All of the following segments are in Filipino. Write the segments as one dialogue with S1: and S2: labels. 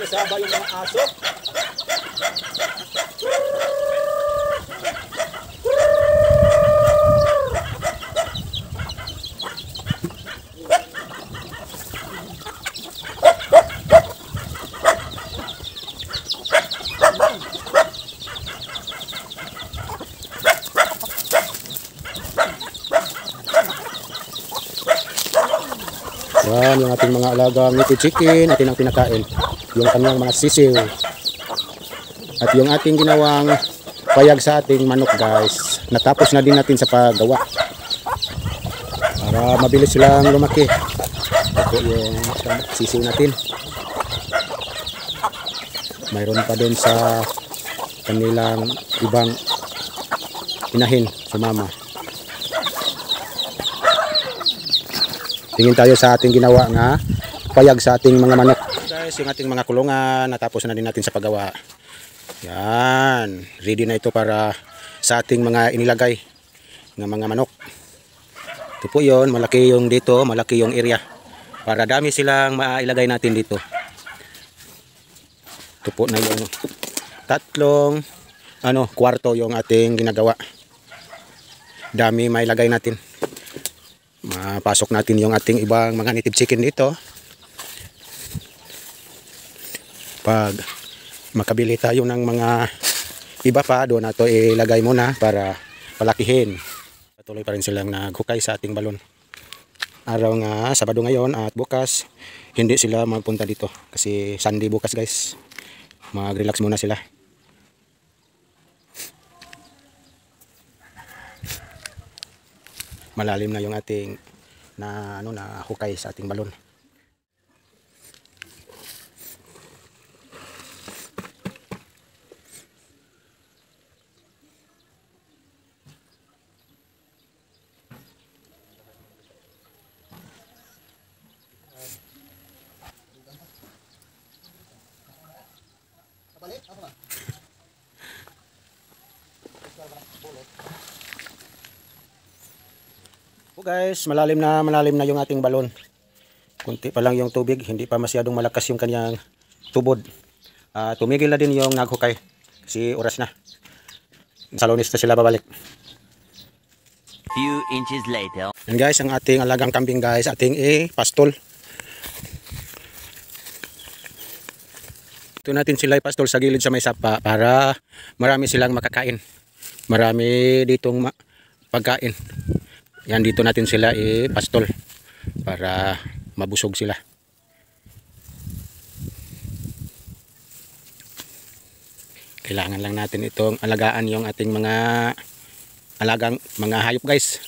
S1: Kasama yung mga aso.
S2: Yan yung ating mga alagang native chicken, atin ang pinakain. Yung kanyang mga sisiw. At yung ating ginawang payag sa ating manok guys, natapos na din natin sa paggawa. Para mabilis silang lumaki. Ito yung sisiw natin. Mayroon pa din sa kanilang ibang inahin, sumama. Tingin tayo sa ating ginawa nga payag sa ating mga manok. Guys, yung ating mga kulungan natapos na din natin sa paggawa. Yan, ready na ito para sa ating mga inilagay ng mga manok. Ito po yun, malaki yung dito, malaki yung area para dami silang mailagay natin dito. Ito po na yung tatlong kwarto yung ating ginagawa. Dami mailagay natin. Mapasok natin yung ating ibang mga native chicken dito. Pag makabili tayo ng mga iba pa, doon na ito ilagay muna para palakihin. Patuloy pa rin silang naghukay sa ating balon. Araw nga, Sabado ngayon at bukas, hindi sila magpunta dito. Kasi Sunday bukas guys. Mag-relax muna sila. Malalim na yung ating na hukay sa ating balon. Guys, malalim na yung ating balon. Kunti pa lang yung tubig, hindi pa masyadong malakas yung kanyang tubod. Tumigil na din yung naghukay kasi oras na. Sa Lunes na sila babalik.
S3: Few inches later.
S2: And guys, ang ating alagang kambing guys, ating pastol. Ito natin sila ipastol sa gilid sa may sapa para marami silang makakain. Marami ditong pagkain. Yan, dito natin sila ipastol para mabusog sila. Kailangan lang natin itong alagaan yung ating mga alagang mga hayop guys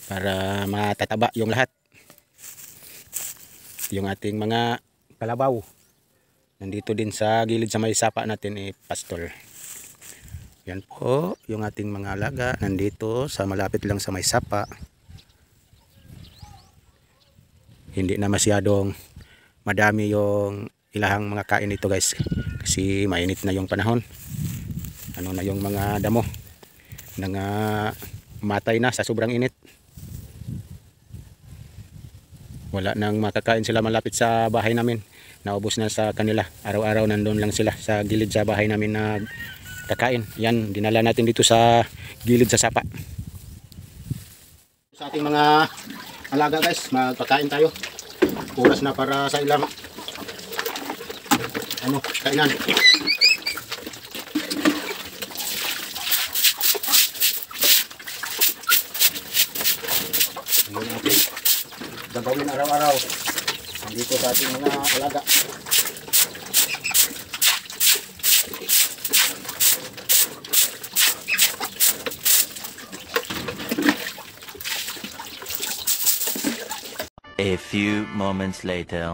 S2: para matataba yung lahat. Yung ating mga kalabaw nandito din sa gilid sa may sapa natin ipastol. Yan po yung ating mga alaga nandito sa malapit lang sa may sapa. Hindi na masyadong madami yung ilahang mga kain dito guys kasi mainit na yung panahon. Ano na yung mga damo nang matay na sa sobrang init. Wala nang makakain sila malapit sa bahay namin. Naubos na sa kanila. Araw-araw nandun lang sila sa gilid sa bahay namin na kakain. Yan, dinala natin dito sa gilid sa sapa. Sa ating mga alaga guys, magpakain tayo. Oras na para sa ilang kainan. Yan natin gagawin araw-araw dito sa ating mga alaga.
S3: A few moments later.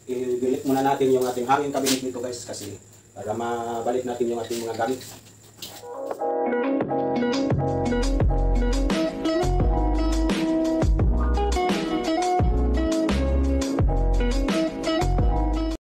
S2: I-delete muna natin yung ating hanging cabinet nito guys kasi para mabalik natin yung ating mga gamit.